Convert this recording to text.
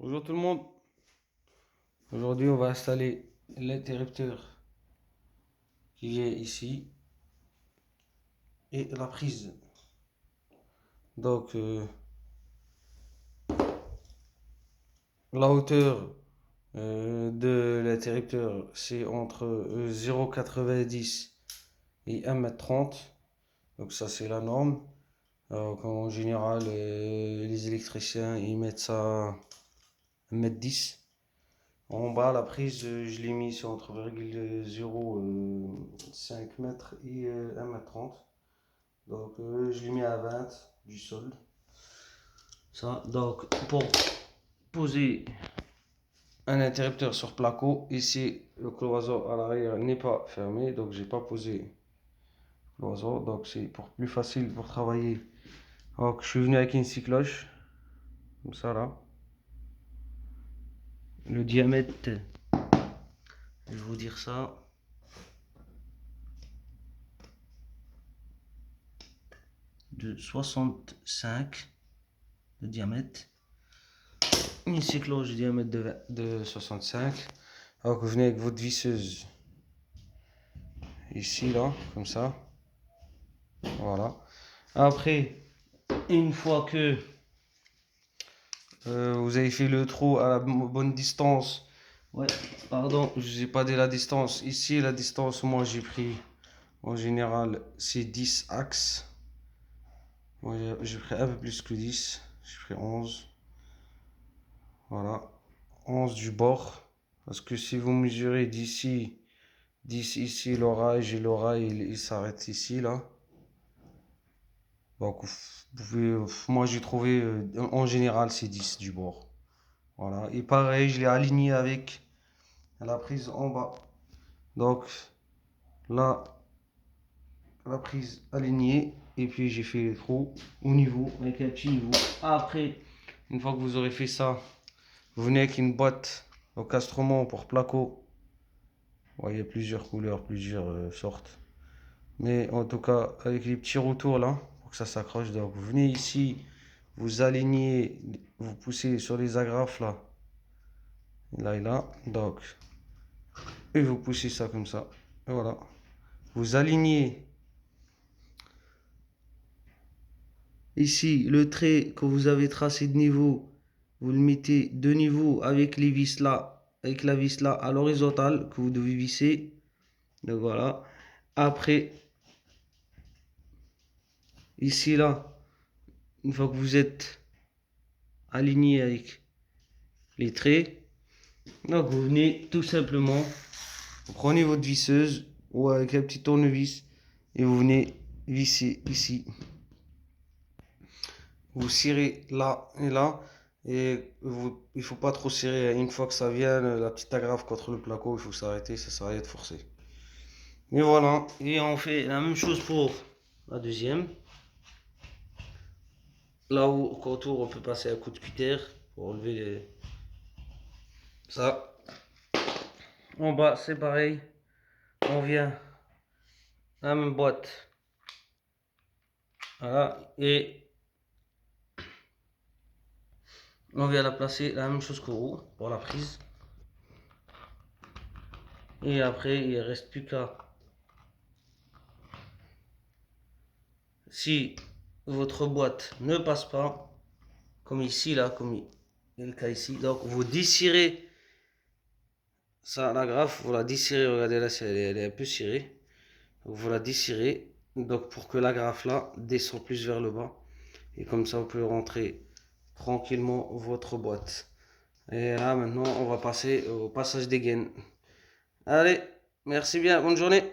Bonjour tout le monde. Aujourd'hui, on va installer l'interrupteur qui est ici et la prise. Donc, la hauteur de l'interrupteur, c'est entre 0,90 et 1,30 m. Donc, ça, c'est la norme. Alors, en général, les électriciens, ils mettent ça 1,10 m. En bas, la prise, je l'ai mis sur entre 0,5 m et 1,30 m. Donc, je l'ai mis à 20 du sol. Ça, donc, pour poser un interrupteur sur placo, ici, le cloison à l'arrière n'est pas fermé. Donc, j'ai pas posé le cloison. Donc, c'est pour plus facile pour travailler. Donc, je suis venu avec une scie cloche. Comme ça, là. Le diamètre, je vais vous dire ça. De 65 de diamètre. Une scie cloche de diamètre de 65. Alors que vous venez avec votre visseuse ici, là, comme ça. Voilà. Après, une fois que vous avez fait le trou à la bonne distance. Ouais, pardon, je n'ai pas dit la distance. Ici, la distance, moi j'ai pris, en général, c'est 10 axes. Moi j'ai pris un peu plus que 10. J'ai pris 11. Voilà. 11 du bord. Parce que si vous mesurez d'ici, ici l'oreille et l'oreille, il s'arrête ici, là. Donc, vous pouvez, moi j'ai trouvé, en général, c'est 10 du bord. Voilà. Et pareil, je l'ai aligné avec la prise en bas. Donc, là, la prise alignée. Et puis, j'ai fait les trous au niveau, avec un petit niveau. Après, une fois que vous aurez fait ça, vous venez avec une boîte au castrement pour placo. Ouais, il y a plusieurs couleurs, plusieurs sortes. Mais en tout cas, avec les petits retours là, pour que ça s'accroche. Donc, vous venez ici, vous alignez, vous poussez sur les agrafes là. Là et là. Donc, et vous poussez ça comme ça. Et voilà. Vous alignez ici le trait que vous avez tracé de niveau. Vous le mettez de niveau avec les vis là, avec la vis là à l'horizontale que vous devez visser. Donc voilà. Après, ici là, une fois que vous êtes aligné avec les traits, donc vous venez tout simplement, vous prenez votre visseuse ou avec un petit tournevis et vous venez visser ici. Vous serrez là et là et il ne faut pas trop serrer. Une fois que ça vient, la petite agrafe contre le placo, il faut s'arrêter, ça sert à rien de forcer. Et voilà, et on fait la même chose pour la deuxième. Là où au contour on peut passer un coup de cutter pour enlever ça. En bas c'est pareil, on vient la même boîte, voilà, et on vient la placer la même chose qu'au haut pour la prise. Et après il ne reste plus qu'à, si votre boîte ne passe pas, comme ici là, comme il est le cas ici, donc vous desserrez ça, la grafe, vous la desserrez, regardez là, elle est un peu serrée. Donc vous la desserrez, donc pour que la grafe là descend plus vers le bas. Et comme ça vous pouvez rentrer tranquillement votre boîte. Et là maintenant on va passer au passage des gaines. Allez, merci bien, bonne journée.